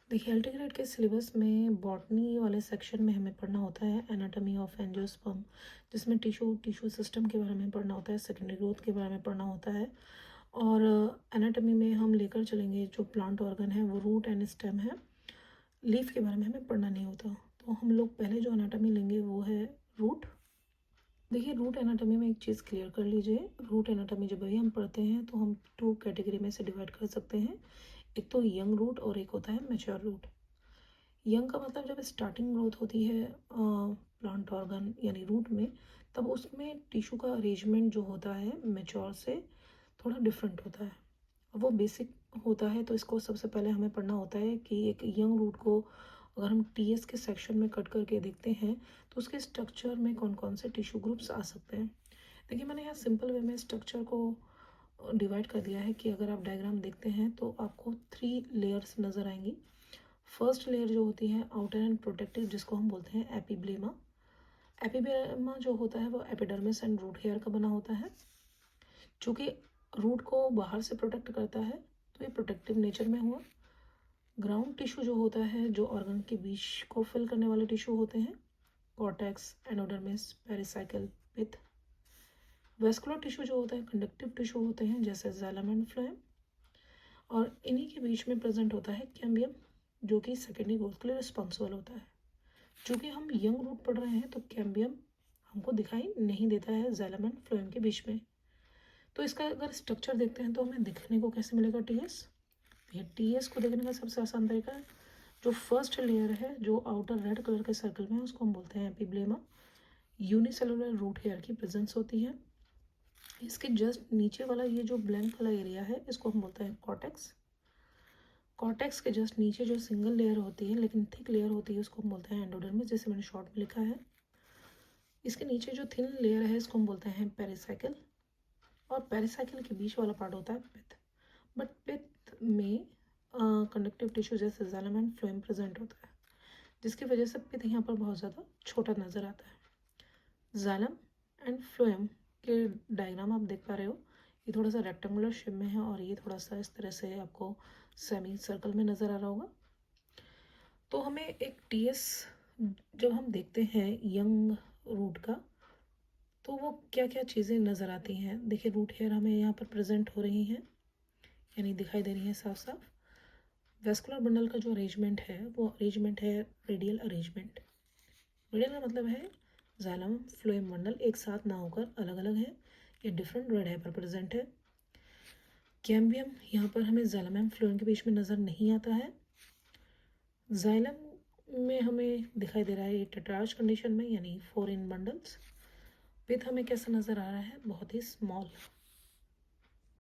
देखिए LT grade के syllabus में बॉटनी वाले सेक्शन में हमें पढ़ना होता है एनाटॉमी ऑफ एंजियोस्पर्म, जिसमें टिश्यू सिस्टम के बारे में पढ़ना होता है, सेकेंडरी ग्रोथ के बारे में पढ़ना होता है। और एनाटॉमी में हम लेकर चलेंगे जो प्लांट ऑर्गन है वो रूट एंड स्टेम है। लीफ के बारे में हमें पढ़ना नहीं होता, तो हम लोग पहले जो एनाटॉमी लेंगे वो है रूट। देखिए रूट एनाटॉमी में एक चीज़ क्लियर कर लीजिए, रूट एनाटॉमी जब भी हम पढ़ते हैं तो हम 2 कैटेगरी में से डिवाइड कर सकते हैं। एक तो यंग रूट और एक होता है मैच्योर रूट। यंग का मतलब जब स्टार्टिंग ग्रोथ होती है प्लांट ऑर्गन यानी रूट में, तब उसमें टिश्यू का अरेंजमेंट जो होता है मैच्योर से थोड़ा डिफरेंट होता है। अब वो बेसिक होता है, तो इसको सबसे पहले हमें पढ़ना होता है कि एक यंग रूट को अगर हम टीएस के सेक्शन में कट करके देखते हैं तो उसके स्ट्रक्चर में कौन कौन से टिश्यू ग्रुप्स आ सकते हैं। देखिए मैंने यहाँ सिंपल वे में स्ट्रक्चर को डिवाइड कर दिया है कि अगर आप डायग्राम देखते हैं तो आपको 3 लेयर्स नज़र आएंगी। फर्स्ट लेयर जो होती है आउटर एंड प्रोटेक्टिव, जिसको हम बोलते हैं एपिब्लेमा। एपिब्लेमा जो होता है वो एपिडर्मिस एंड रूट हेयर का बना होता है। चूँकि रूट को बाहर से प्रोटेक्ट करता है तो ये प्रोटेक्टिव नेचर में हुआ। ग्राउंड टिश्यू जो होता है जो ऑर्गन के बीच को फिल करने वाले टिश्यू होते हैं, कॉर्टेक्स, एंडोडर्मिस, पेरिसाइकल, पिथ। वेस्कुलर टिश्यू जो होता है कंडक्टिव टिश्यू होते हैं जैसे जाइलम एंड फ्लोएम। और इन्हीं के बीच में प्रेजेंट होता है कैम्बियम, जो कि सेकेंडरी ग्रोथ के लिए रिस्पॉन्सिबल होता है। चूँकि हम यंग रूट पढ़ रहे हैं तो कैम्बियम हमको दिखाई नहीं देता है जाइलम एंड फ्लोएम के बीच में। तो इसका अगर स्ट्रक्चर देखते हैं तो हमें दिखने को कैसे मिलेगा टीएस। ये टीएस को देखने का सबसे आसान तरीका है, जो फर्स्ट लेयर है जो आउटर रेड कलर के सर्कल में है उसको हम बोलते हैं एपिब्लेमा। यूनिसेलुलर रूट हेयर की प्रेजेंस होती है। इसके जस्ट नीचे वाला ये जो ब्लैंक वाला एरिया है इसको हम बोलते हैं कॉर्टेक्स। कॉर्टेक्स के जस्ट नीचे जो सिंगल लेयर होती है लेकिन थिक लेयर होती है उसको हम बोलते हैं एंडोडर्मिस, जैसे मैंने शॉर्ट में लिखा है। इसके नीचे जो थिन लेयर है इसको हम बोलते हैं पेरिसाइकल, और पेरिसाइकल के बीच वाला पार्ट होता है पिथ। बट पिथ में कंडक्टिव टिश्यू जैसे जाइलम एंड फ्लोएम प्रेजेंट होता है, जिसकी वजह से पिथ यहाँ पर बहुत ज़्यादा छोटा नज़र आता है। जाइलम एंड फ्लोएम के डायग्राम आप देख पा रहे हो, ये थोड़ा सा रेक्टेंगुलर शेप में है और ये थोड़ा सा इस तरह से आपको सेमी सर्कल में नज़र आ रहा होगा। तो हमें एक टीएस जब हम देखते हैं यंग रूट का तो वो क्या क्या चीज़ें नज़र आती हैं। देखिए रूट हेयर हमें यहाँ पर प्रेजेंट हो रही हैं, यानी दिखाई दे रही हैं साफ साफ। वेस्कुलर बंडल का जो अरेंजमेंट है वो अरेंजमेंट है रेडियल अरेंजमेंट। रेडियल का मतलब है जाइलम फ्लोएम बंडल एक साथ ना होकर अलग अलग है, ये डिफरेंट रेड है पर प्रेजेंट है। कैम्बियम यहाँ पर हमें जाइलम एंड फ्लोएम के बीच में नज़र नहीं आता है। जाइलम में हमें दिखाई दे रहा है ये टेट्रार्च कंडीशन में, यानी 4 इन बंडल्स। पिथ हमें कैसा नज़र आ रहा है, बहुत ही स्मॉल।